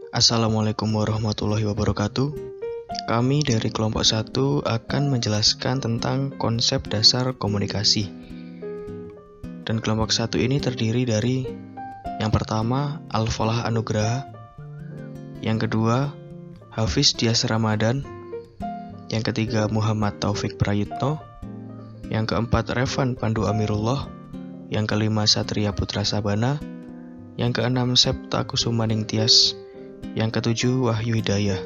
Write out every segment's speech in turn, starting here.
Assalamualaikum warahmatullahi wabarakatuh. Kami dari kelompok 1 akan menjelaskan tentang konsep dasar komunikasi. Dan kelompok 1 ini terdiri dari yang pertama Al-Falah Anugraha, yang kedua Hafiz Dias Ramadan, yang ketiga Muhammad Taufik Prayitno, yang keempat Revan Pandu Amirullah, yang kelima Satria Putra Sabana, yang keenam Septa Kusumaning Tias, yang ketujuh Wahyu Hidayah.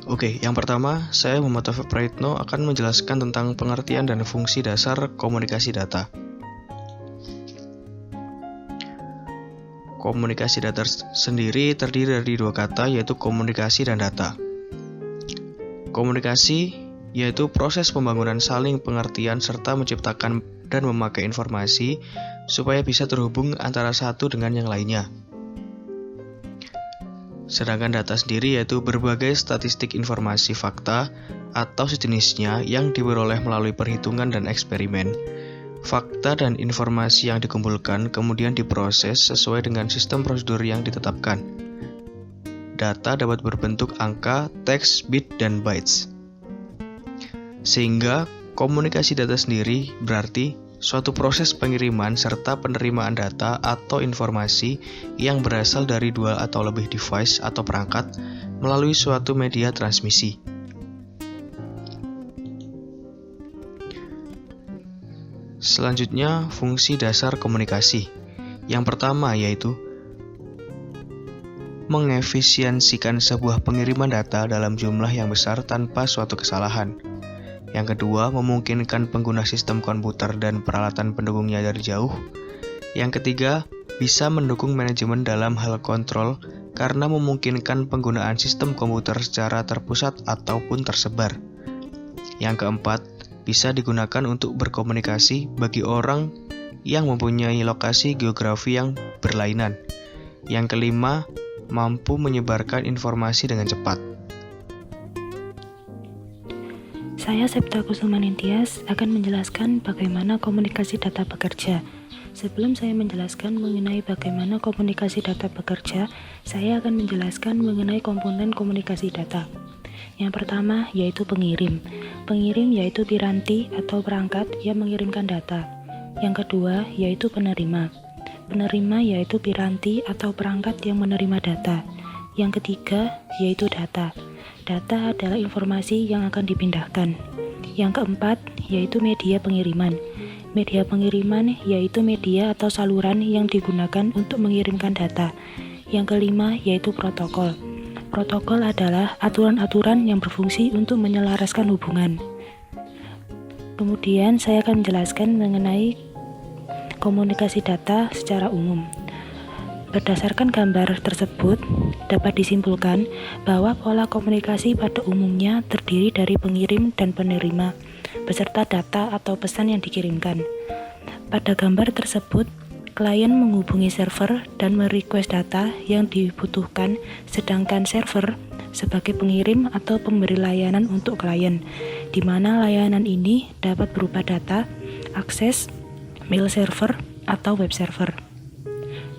Oke, yang pertama saya Muhammad Taufik Prayitno akan menjelaskan tentang pengertian dan fungsi dasar komunikasi data. Komunikasi data sendiri terdiri dari dua kata, yaitu komunikasi dan data. Komunikasi yaitu proses pembangunan saling pengertian serta menciptakan dan memakai informasi supaya bisa terhubung antara satu dengan yang lainnya. Sedangkan data sendiri yaitu berbagai statistik informasi fakta atau sejenisnya yang diperoleh melalui perhitungan dan eksperimen. Fakta dan informasi yang dikumpulkan kemudian diproses sesuai dengan sistem prosedur yang ditetapkan. Data dapat berbentuk angka, teks, bit, dan bytes. Sehingga komunikasi data sendiri berarti suatu proses pengiriman serta penerimaan data atau informasi yang berasal dari dua atau lebih device atau perangkat melalui suatu media transmisi. Selanjutnya, fungsi dasar komunikasi. Yang pertama yaitu mengefisiensikan sebuah pengiriman data dalam jumlah yang besar tanpa suatu kesalahan. Yang kedua, memungkinkan pengguna sistem komputer dan peralatan pendukungnya dari jauh. Yang ketiga, bisa mendukung manajemen dalam hal kontrol karena memungkinkan penggunaan sistem komputer secara terpusat ataupun tersebar. Yang keempat, bisa digunakan untuk berkomunikasi bagi orang yang mempunyai lokasi geografi yang berlainan. Yang kelima, mampu menyebarkan informasi dengan cepat. Saya Septa Kusumaning Tias akan menjelaskan bagaimana komunikasi data bekerja. Sebelum saya menjelaskan mengenai bagaimana komunikasi data bekerja, saya akan menjelaskan mengenai komponen komunikasi data. Yang pertama yaitu pengirim. Pengirim yaitu piranti atau perangkat yang mengirimkan data. Yang kedua yaitu penerima. Penerima yaitu piranti atau perangkat yang menerima data. Yang ketiga yaitu data. Data adalah informasi yang akan dipindahkan. Yang keempat yaitu media pengiriman. Media pengiriman yaitu media atau saluran yang digunakan untuk mengirimkan data. Yang kelima yaitu protokol. Protokol adalah aturan-aturan yang berfungsi untuk menyelaraskan hubungan. Kemudian saya akan menjelaskan mengenai komunikasi data secara umum. Berdasarkan gambar tersebut, dapat disimpulkan bahwa pola komunikasi pada umumnya terdiri dari pengirim dan penerima, beserta data atau pesan yang dikirimkan. Pada gambar tersebut, klien menghubungi server dan merequest data yang dibutuhkan, sedangkan server sebagai pengirim atau pemberi layanan untuk klien, di mana layanan ini dapat berupa data, akses, mail server, atau web server.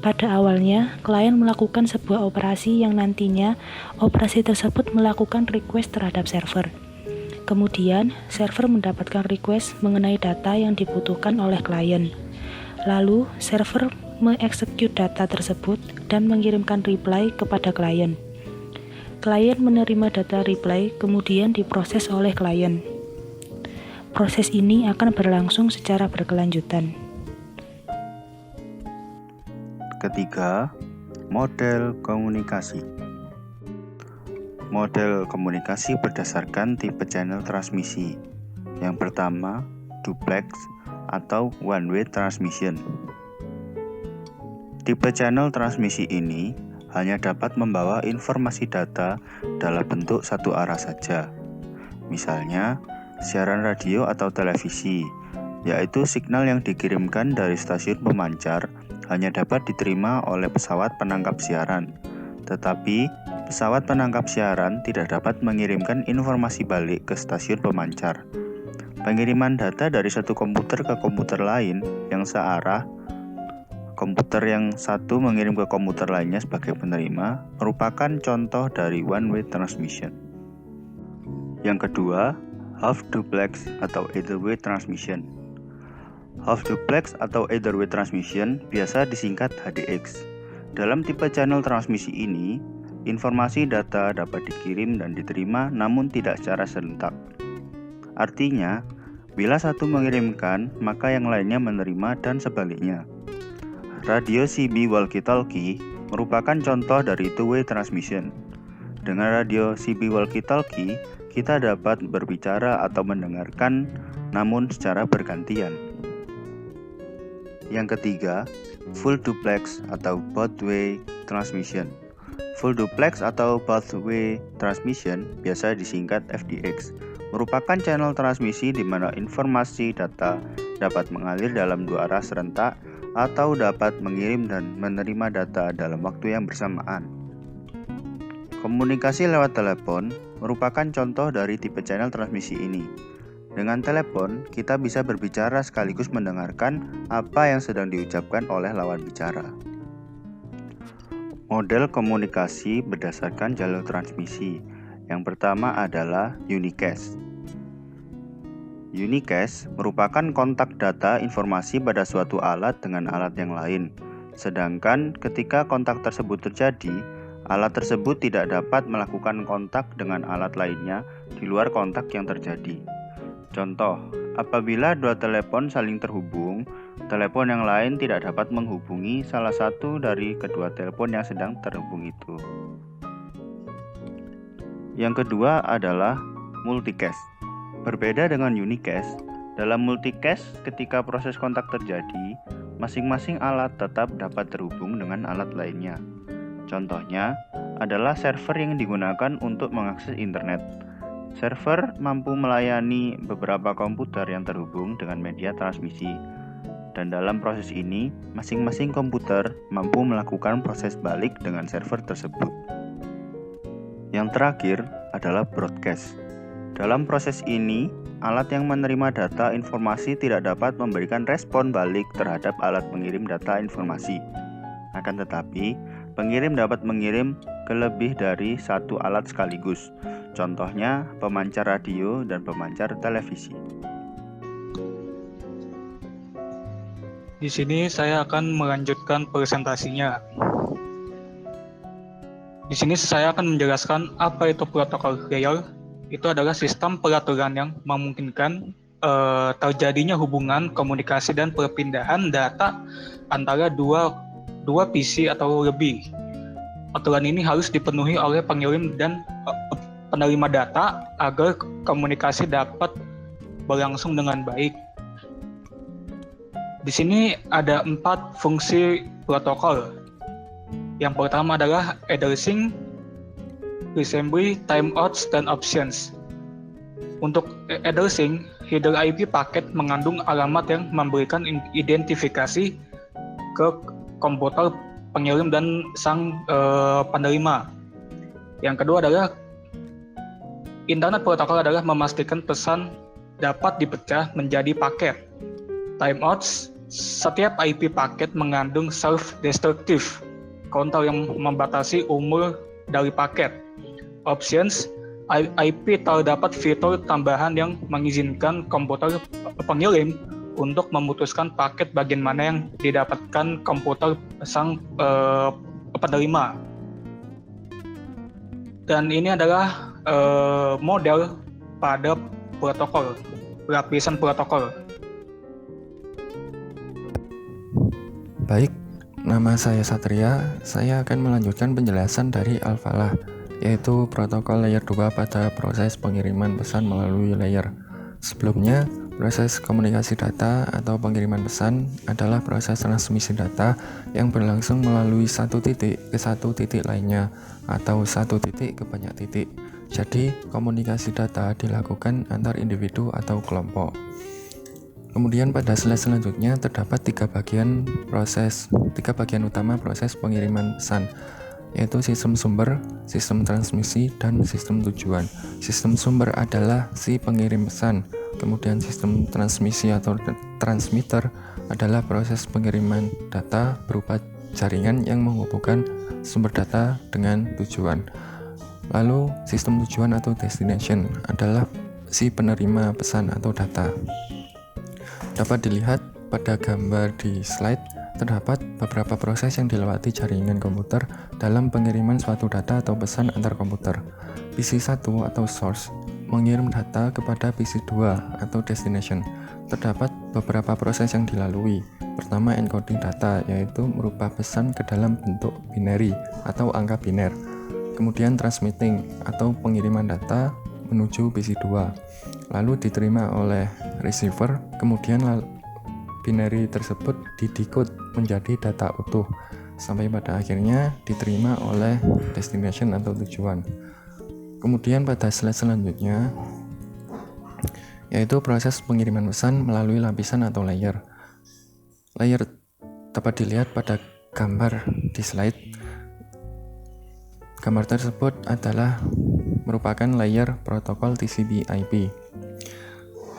Pada awalnya, klien melakukan sebuah operasi yang nantinya operasi tersebut melakukan request terhadap server. Kemudian, server mendapatkan request mengenai data yang dibutuhkan oleh klien. Lalu, server mengeksekut data tersebut dan mengirimkan reply kepada klien. Klien menerima data reply, kemudian diproses oleh klien. Proses ini akan berlangsung secara berkelanjutan. Ketiga, model komunikasi. Model komunikasi berdasarkan tipe channel transmisi. Yang pertama, duplex atau one-way transmission. Tipe channel transmisi ini hanya dapat membawa informasi data dalam bentuk satu arah saja. Misalnya, siaran radio atau televisi, yaitu signal yang dikirimkan dari stasiun pemancar hanya dapat diterima oleh pesawat penangkap siaran, tetapi pesawat penangkap siaran tidak dapat mengirimkan informasi balik ke stasiun pemancar. Pengiriman data dari satu komputer ke komputer lain yang searah komputer yang satu mengirim ke komputer lainnya sebagai penerima merupakan contoh dari one-way transmission. Yang kedua, half duplex atau either-way transmission. Half duplex atau either-way transmission biasa disingkat HDX. Dalam tipe channel transmisi ini, informasi data dapat dikirim dan diterima namun tidak secara serentak. Artinya, bila satu mengirimkan, maka yang lainnya menerima dan sebaliknya. Radio CB walkie-talkie merupakan contoh dari two-way transmission. Dengan radio CB walkie-talkie, kita dapat berbicara atau mendengarkan, namun secara bergantian. Yang ketiga, full duplex atau both-way transmission. Full duplex atau both-way transmission biasa disingkat FDX. Merupakan channel transmisi di mana informasi data dapat mengalir dalam dua arah serentak atau dapat mengirim dan menerima data dalam waktu yang bersamaan. Komunikasi lewat telepon merupakan contoh dari tipe channel transmisi ini. Dengan telepon, kita bisa berbicara sekaligus mendengarkan apa yang sedang diucapkan oleh lawan bicara. Model komunikasi berdasarkan jalur transmisi. Yang pertama adalah unicast. Unicast merupakan kontak data informasi pada suatu alat dengan alat yang lain. Sedangkan ketika kontak tersebut terjadi, alat tersebut tidak dapat melakukan kontak dengan alat lainnya di luar kontak yang terjadi. Contoh, apabila dua telepon saling terhubung, telepon yang lain tidak dapat menghubungi salah satu dari kedua telepon yang sedang terhubung itu. Yang kedua adalah multicast. Berbeda dengan unicast, dalam multicast ketika proses kontak terjadi, masing-masing alat tetap dapat terhubung dengan alat lainnya. Contohnya adalah server yang digunakan untuk mengakses internet. Server mampu melayani beberapa komputer yang terhubung dengan media transmisi. Dan dalam proses ini, masing-masing komputer mampu melakukan proses balik dengan server tersebut. Yang terakhir adalah broadcast. Dalam proses ini, alat yang menerima data informasi tidak dapat memberikan respon balik terhadap alat pengirim data informasi. Akan tetapi, pengirim dapat mengirim ke lebih dari satu alat sekaligus. Contohnya, pemancar radio dan pemancar televisi. Di sini saya akan melanjutkan presentasinya. Di sini saya akan menjelaskan apa itu protokol layer. Itu adalah sistem peraturan yang memungkinkan terjadinya hubungan, komunikasi, dan perpindahan data antara dua PC atau lebih. Aturan ini harus dipenuhi oleh pengirim dan penerima data agar komunikasi dapat berlangsung dengan baik. Di sini ada 4 fungsi protokol. Yang pertama adalah addressing, assembly, timeouts, dan options. Untuk addressing, header IP paket mengandung alamat yang memberikan identifikasi ke komputer pengirim dan sang penerima. Yang kedua adalah internet protokol adalah memastikan pesan dapat dipecah menjadi paket. Timeouts, setiap IP paket mengandung self-destructive counter yang membatasi umur dari paket. Options, IP terdapat fitur tambahan yang mengizinkan komputer pengirim untuk memutuskan paket bagian mana yang didapatkan komputer sang penerima. Dan ini adalah model pada protokol, lapisan protokol. Baik, nama saya Satria. Saya akan melanjutkan penjelasan dari Al-Falah, yaitu protokol layer 2 pada proses pengiriman pesan melalui layer. Sebelumnya, proses komunikasi data atau pengiriman pesan adalah proses transmisi data yang berlangsung melalui satu titik ke satu titik lainnya atau satu titik ke banyak titik. Jadi, komunikasi data dilakukan antar individu atau kelompok. Kemudian pada slide selanjutnya terdapat tiga bagian utama proses pengiriman pesan. yaitu sistem sumber, sistem transmisi, dan sistem tujuan. Sistem sumber adalah si pengirim pesan, kemudian sistem transmisi atau transmitter adalah proses pengiriman data berupa jaringan yang menghubungkan sumber data dengan tujuan. Lalu sistem tujuan atau destination adalah si penerima pesan atau data. Dapat dilihat pada gambar di slide, terdapat beberapa proses yang dilewati jaringan komputer dalam pengiriman suatu data atau pesan antar komputer. PC1 atau source mengirim data kepada PC2 atau destination. Terdapat beberapa proses yang dilalui. Pertama, encoding data, yaitu merubah pesan ke dalam bentuk binary atau angka biner. Kemudian transmitting atau pengiriman data menuju PC2. Lalu diterima oleh receiver, kemudian binary tersebut didekode menjadi data utuh sampai pada akhirnya diterima oleh destination atau tujuan. Kemudian pada slide selanjutnya yaitu proses pengiriman pesan melalui lapisan atau layer. Layer dapat dilihat pada gambar di slide. Gambar tersebut adalah merupakan layer protokol TCP/IP.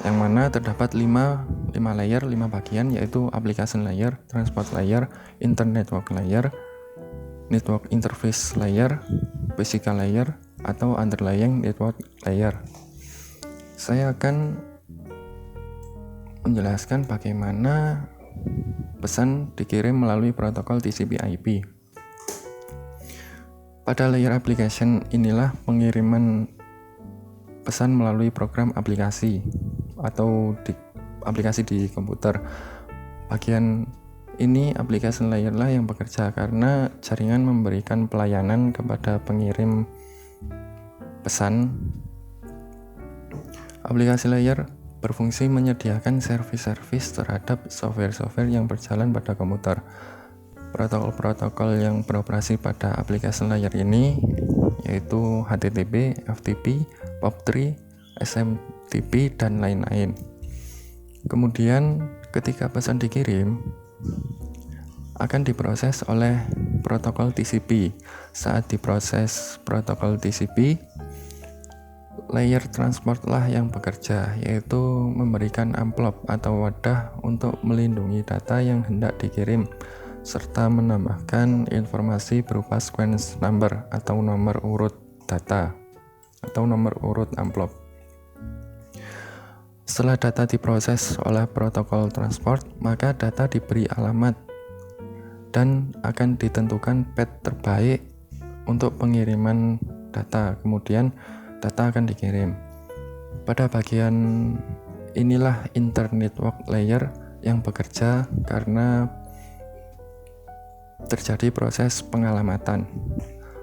Yang mana terdapat 5 layer, 5 bagian, yaitu application layer, transport layer, internetwork layer, network interface layer, physical layer, atau underlying network layer. Saya akan menjelaskan bagaimana pesan dikirim melalui protokol TCP/IP. Pada layer application inilah pengiriman pesan melalui program aplikasi atau aplikasi di komputer. Bagian ini application layer lah yang bekerja karena jaringan memberikan pelayanan kepada pengirim pesan. Aplikasi layer berfungsi menyediakan servis-servis terhadap software-software yang berjalan pada komputer. Protokol-protokol yang beroperasi pada application layer ini yaitu HTTP, FTP, POP3, SMTP, dan lain-lain. Kemudian ketika pesan dikirim akan diproses oleh protokol TCP. Saat diproses protokol TCP, layer transport lah yang bekerja, yaitu memberikan amplop atau wadah untuk melindungi data yang hendak dikirim serta menambahkan informasi berupa sequence number atau nomor urut data atau nomor urut amplop. Setelah data diproses oleh protokol transport, maka data diberi alamat dan akan ditentukan path terbaik untuk pengiriman data. Kemudian data akan dikirim. Pada bagian inilah internetwork layer yang bekerja karena terjadi proses pengalamatan.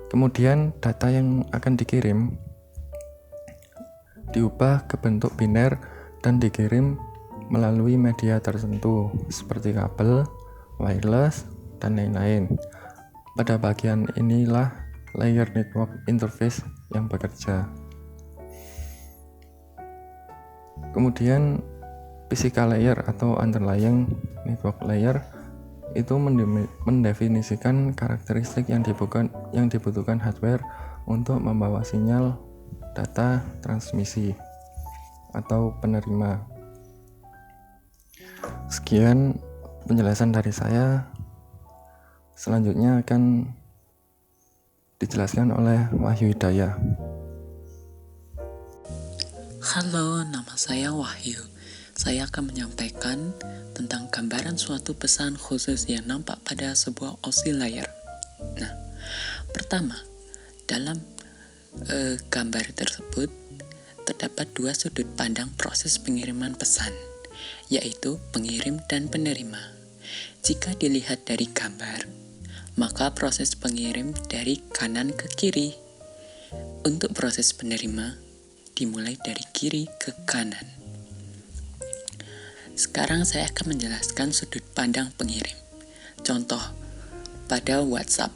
Kemudian data yang akan dikirim diubah ke bentuk biner dan dikirim melalui media tertentu seperti kabel, wireless, dan lain-lain. Pada bagian inilah layer network interface yang bekerja. Kemudian physical layer atau underlying network layer itu mendefinisikan karakteristik yang dibutuhkan hardware untuk membawa sinyal data transmisi atau penerima. Sekian penjelasan dari saya. Selanjutnya akan dijelaskan oleh Wahyu Hidayah. Halo, nama saya Wahyu. Saya akan menyampaikan tentang gambaran suatu pesan khusus yang nampak pada sebuah OSI layer. Nah, pertama, dalam gambar tersebut terdapat dua sudut pandang proses pengiriman pesan, yaitu pengirim dan penerima. Jika dilihat dari gambar, maka proses pengirim dari kanan ke kiri. Untuk proses penerima dimulai dari kiri ke kanan. Sekarang saya akan menjelaskan sudut pandang pengirim. Contoh, pada WhatsApp.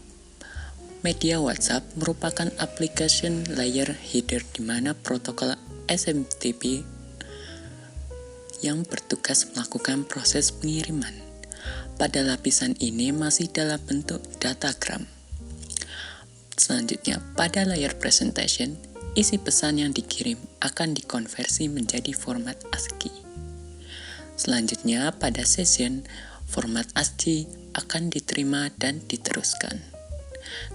Media WhatsApp merupakan application layer header di mana protokol SMTP yang bertugas melakukan proses pengiriman. Pada lapisan ini masih dalam bentuk datagram. Selanjutnya, pada layer presentation, isi pesan yang dikirim akan dikonversi menjadi format ASCII. Selanjutnya, pada session, format ASCII akan diterima dan diteruskan.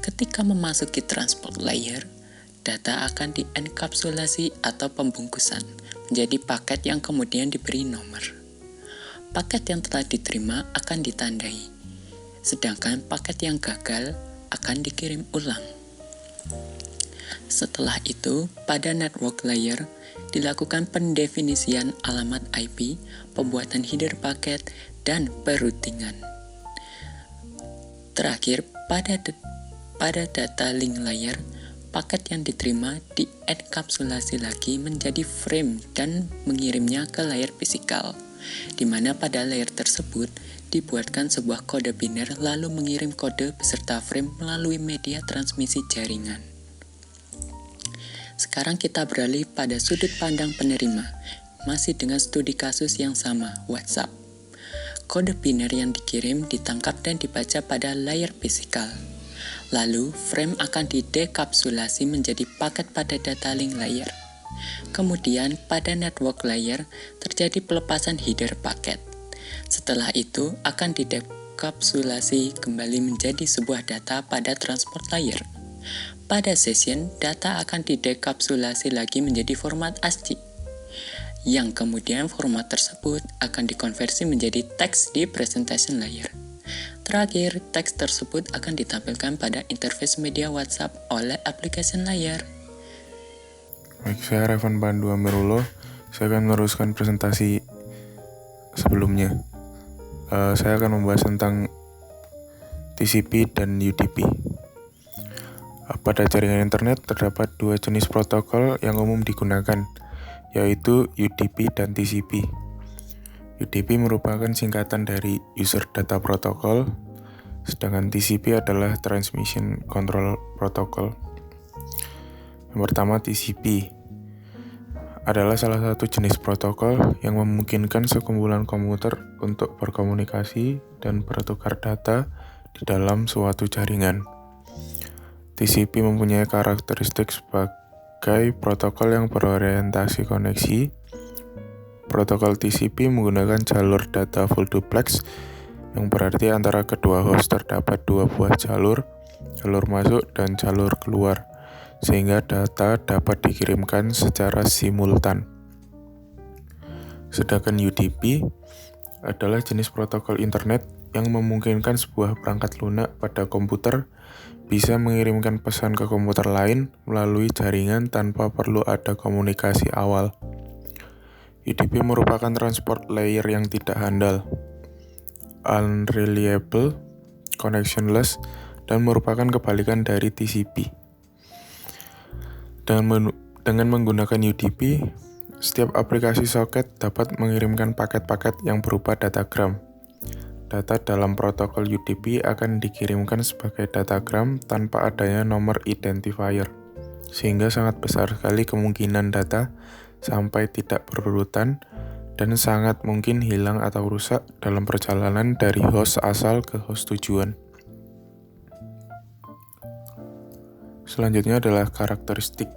Ketika memasuki transport layer, data akan dienkapsulasi atau pembungkusan menjadi paket yang kemudian diberi nomor. Paket yang telah diterima akan ditandai, sedangkan paket yang gagal akan dikirim ulang. Setelah itu, pada network layer dilakukan pendefinisian alamat IP, pembuatan header paket, dan perutingan. Terakhir, pada data link layer, paket yang diterima dienkapsulasi lagi menjadi frame dan mengirimnya ke layer fisikal, di mana pada layer tersebut dibuatkan sebuah kode biner lalu mengirim kode beserta frame melalui media transmisi jaringan. Sekarang kita beralih pada sudut pandang penerima, masih dengan studi kasus yang sama, WhatsApp. Kode biner yang dikirim ditangkap dan dibaca pada layer fisikal. Lalu, frame akan didekapsulasi menjadi paket pada data link layer. Kemudian, pada network layer, terjadi pelepasan header paket. Setelah itu, akan didekapsulasi kembali menjadi sebuah data pada transport layer. Pada session, data akan didekapsulasi lagi menjadi format ASCII, yang kemudian format tersebut akan dikonversi menjadi teks di presentation layer. Terakhir, teks tersebut akan ditampilkan pada interface media WhatsApp oleh application layer. Baik, saya Revan Pandu Amirullah. Saya akan meneruskan presentasi sebelumnya. Saya akan membahas tentang TCP dan UDP. Pada jaringan internet terdapat dua jenis protokol yang umum digunakan, yaitu UDP dan TCP. UDP merupakan singkatan dari User Data Protocol, sedangkan TCP adalah Transmission Control Protocol. Yang pertama, TCP adalah salah satu jenis protokol yang memungkinkan sekumpulan komputer untuk berkomunikasi dan bertukar data di dalam suatu jaringan. TCP mempunyai karakteristik sebagai protokol yang berorientasi koneksi. Protokol TCP menggunakan jalur data full duplex, yang berarti antara kedua host terdapat dua buah jalur masuk dan jalur keluar, sehingga data dapat dikirimkan secara simultan. Sedangkan UDP adalah jenis protokol internet yang memungkinkan sebuah perangkat lunak pada komputer bisa mengirimkan pesan ke komputer lain melalui jaringan tanpa perlu ada komunikasi awal. UDP merupakan transport layer yang tidak handal, unreliable, connectionless, dan merupakan kebalikan dari TCP. Dengan menggunakan UDP, setiap aplikasi soket dapat mengirimkan paket-paket yang berupa datagram. Data dalam protokol UDP akan dikirimkan sebagai datagram tanpa adanya nomor identifier, sehingga sangat besar sekali kemungkinan data sampai tidak berurutan dan sangat mungkin hilang atau rusak dalam perjalanan dari host asal ke host tujuan. Selanjutnya adalah karakteristik.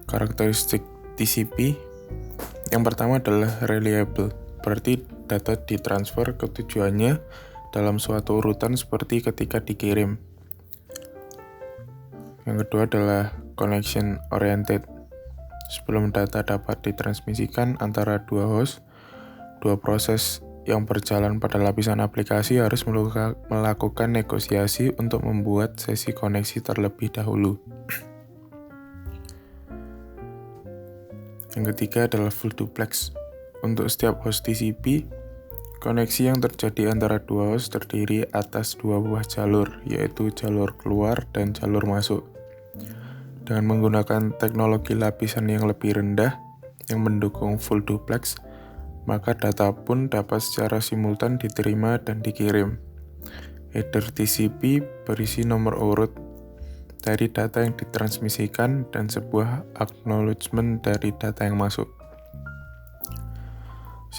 Karakteristik TCP yang pertama adalah reliable, berarti data ditransfer ke tujuannya dalam suatu urutan seperti ketika dikirim. Yang kedua adalah connection oriented. Sebelum data dapat ditransmisikan antara dua host, dua proses yang berjalan pada lapisan aplikasi harus melakukan negosiasi untuk membuat sesi koneksi terlebih dahulu. Yang ketiga adalah full duplex. Untuk setiap host TCP, koneksi yang terjadi antara dua host terdiri atas dua buah jalur, yaitu jalur keluar dan jalur masuk. Dengan menggunakan teknologi lapisan yang lebih rendah yang mendukung full duplex, maka data pun dapat secara simultan diterima dan dikirim. Header TCP berisi nomor urut dari data yang ditransmisikan dan sebuah acknowledgement dari data yang masuk.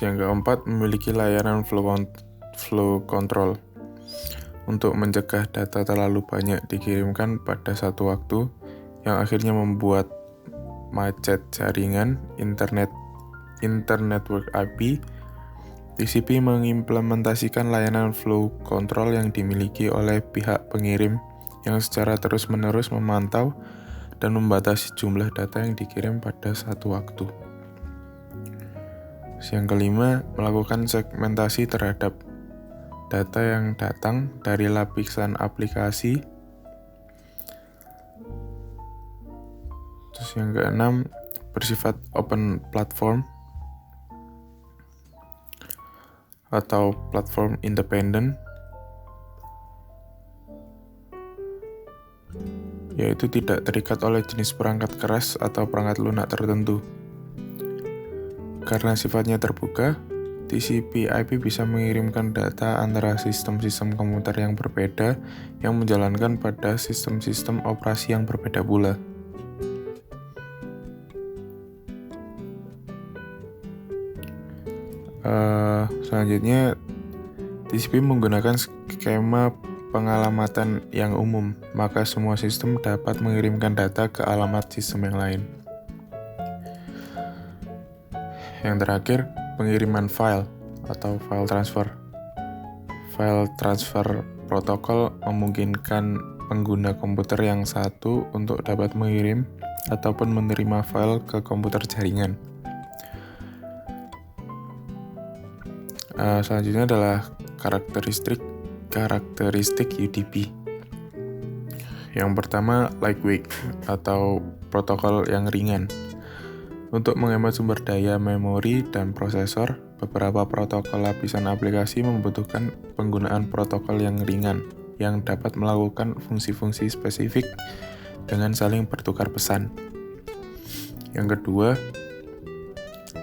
Yang keempat, memiliki layanan flow control. untuk mencegah data terlalu banyak dikirimkan pada satu waktu yang akhirnya membuat macet jaringan internet network IP. TCP mengimplementasikan layanan flow control yang dimiliki oleh pihak pengirim yang secara terus-menerus memantau dan membatasi jumlah data yang dikirim pada satu waktu. Yang kelima, melakukan segmentasi terhadap data yang datang dari lapisan aplikasi. Terus yang keenam, bersifat open platform atau platform independen, yaitu tidak terikat oleh jenis perangkat keras atau perangkat lunak tertentu. Karena sifatnya terbuka, TCP/IP bisa mengirimkan data antara sistem-sistem komputer yang berbeda yang menjalankan pada sistem-sistem operasi yang berbeda pula. Selanjutnya, TCP menggunakan skema pengalamatan yang umum, maka semua sistem dapat mengirimkan data ke alamat sistem yang lain. Yang terakhir, pengiriman file atau file transfer. File transfer protokol memungkinkan pengguna komputer yang satu untuk dapat mengirim ataupun menerima file ke komputer jaringan. Selanjutnya adalah karakteristik UDP. Yang pertama, lightweight atau protokol yang ringan. Untuk menghemat sumber daya memori dan prosesor, beberapa protokol lapisan aplikasi membutuhkan penggunaan protokol yang ringan yang dapat melakukan fungsi-fungsi spesifik dengan saling bertukar pesan. Yang kedua,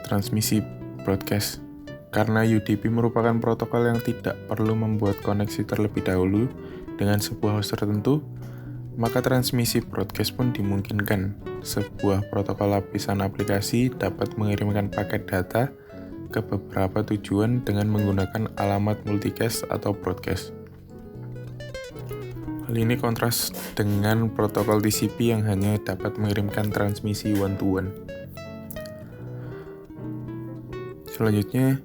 transmisi broadcast. Karena UDP merupakan protokol yang tidak perlu membuat koneksi terlebih dahulu dengan sebuah host tertentu, maka transmisi broadcast pun dimungkinkan. Sebuah protokol lapisan aplikasi dapat mengirimkan paket data ke beberapa tujuan dengan menggunakan alamat multicast atau broadcast. Hal ini kontras dengan protokol TCP yang hanya dapat mengirimkan transmisi one-to-one. Selanjutnya,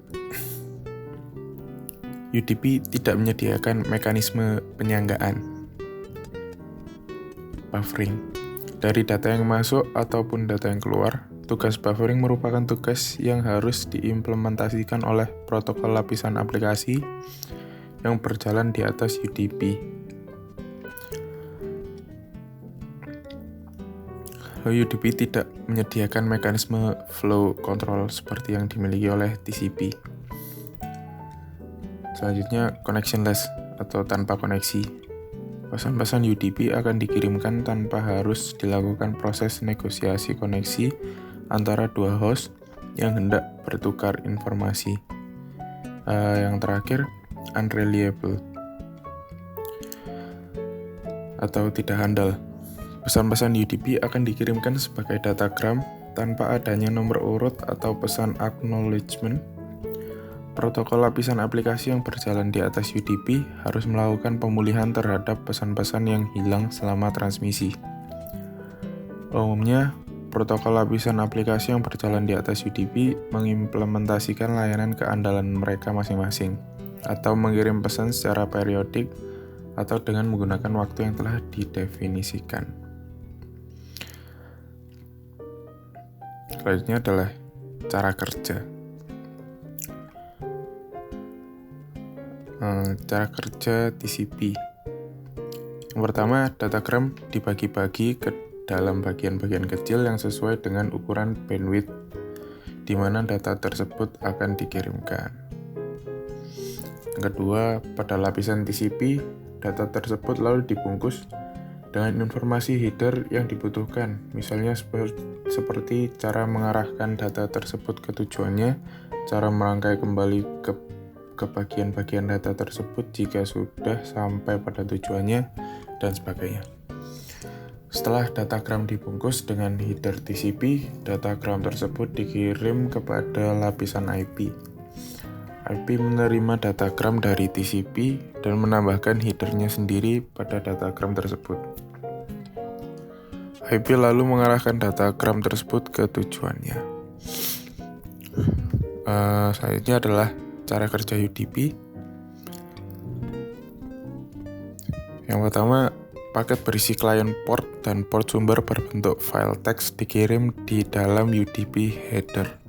UDP tidak menyediakan mekanisme penyanggaan buffering dari data yang masuk ataupun data yang keluar. Tugas buffering merupakan tugas yang harus diimplementasikan oleh protokol lapisan aplikasi yang berjalan di atas UDP. UDP tidak menyediakan mekanisme flow control seperti yang dimiliki oleh TCP. Selanjutnya, connectionless atau tanpa koneksi. Pesan-pesan UDP akan dikirimkan tanpa harus dilakukan proses negosiasi koneksi antara dua host yang hendak bertukar informasi. Yang terakhir, unreliable atau tidak handal. Pesan-pesan UDP akan dikirimkan sebagai datagram tanpa adanya nomor urut atau pesan acknowledgement. Protokol lapisan aplikasi yang berjalan di atas UDP harus melakukan pemulihan terhadap pesan-pesan yang hilang selama transmisi. Umumnya, protokol lapisan aplikasi yang berjalan di atas UDP mengimplementasikan layanan keandalan mereka masing-masing, atau mengirim pesan secara periodik atau dengan menggunakan waktu yang telah didefinisikan. Selanjutnya adalah cara kerja. Cara kerja TCP. Yang pertama, datagram dibagi-bagi ke dalam bagian-bagian kecil yang sesuai dengan ukuran bandwidth di mana data tersebut akan dikirimkan. Yang kedua, pada lapisan TCP, data tersebut lalu dibungkus dengan informasi header yang dibutuhkan, misalnya seperti cara mengarahkan data tersebut ke tujuannya, cara merangkai kembali ke bagian-bagian data tersebut jika sudah sampai pada tujuannya, dan sebagainya. Setelah datagram dibungkus dengan header TCP, datagram tersebut dikirim kepada lapisan IP. IP menerima datagram dari TCP dan menambahkan headernya sendiri pada datagram tersebut. IP lalu mengarahkan datagram tersebut ke tujuannya. Selanjutnya adalah cara kerja UDP. Yang pertama, paket berisi klien port dan port sumber berbentuk file teks dikirim di dalam UDP header.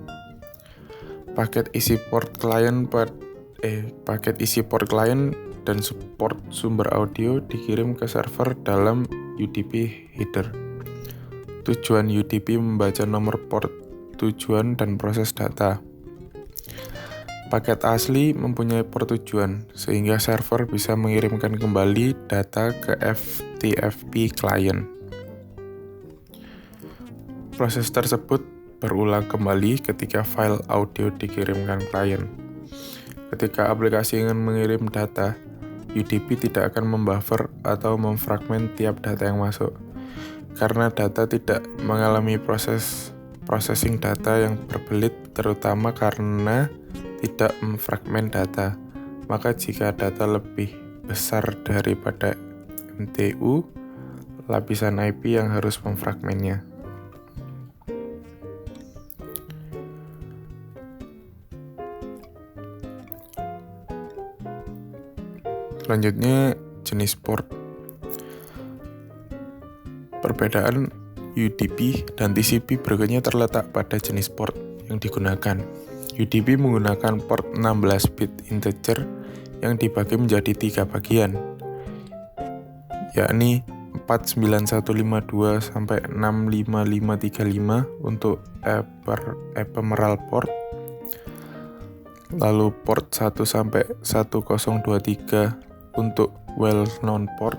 Paket isi port klien dan port sumber audio dikirim ke server dalam UDP header. Tujuan UDP membaca nomor port tujuan dan proses data. Paket asli mempunyai port tujuan, sehingga server bisa mengirimkan kembali data ke FTP client. Proses tersebut berulang kembali ketika file audio dikirimkan klien. Ketika aplikasi ingin mengirim data, UDP tidak akan membuffer atau memfragmen tiap data yang masuk. Karena data tidak mengalami processing data yang berbelit, terutama karena tidak memfragmen data. Maka jika data lebih besar daripada MTU, lapisan IP yang harus memfragmennya. Selanjutnya, jenis port. Perbedaan UDP dan TCP berikutnya terletak pada jenis port yang digunakan. UDP menggunakan port 16 bit integer yang dibagi menjadi 3 bagian, yakni 49152 sampai 65535 untuk ephemeral port, lalu port 1 sampai 1023 untuk well-known port,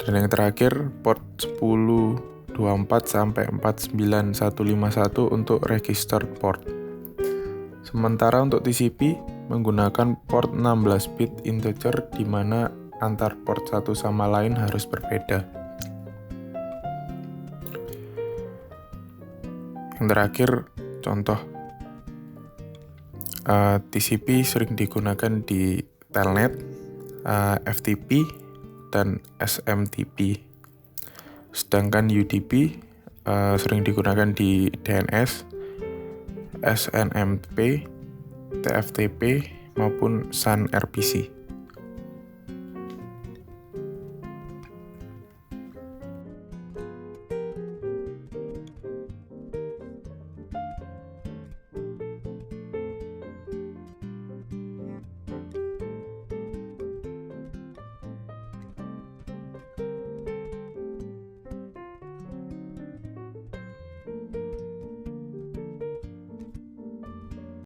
dan yang terakhir port 1024 sampai 49151 untuk registered port. Sementara untuk TCP menggunakan port 16 bit integer di mana antar port satu sama lain harus berbeda. Yang terakhir, contoh TCP sering digunakan di Telnet, FTP, dan SMTP. Sedangkan UDP sering digunakan di DNS, SNMP, TFTP, maupun SAN RPC.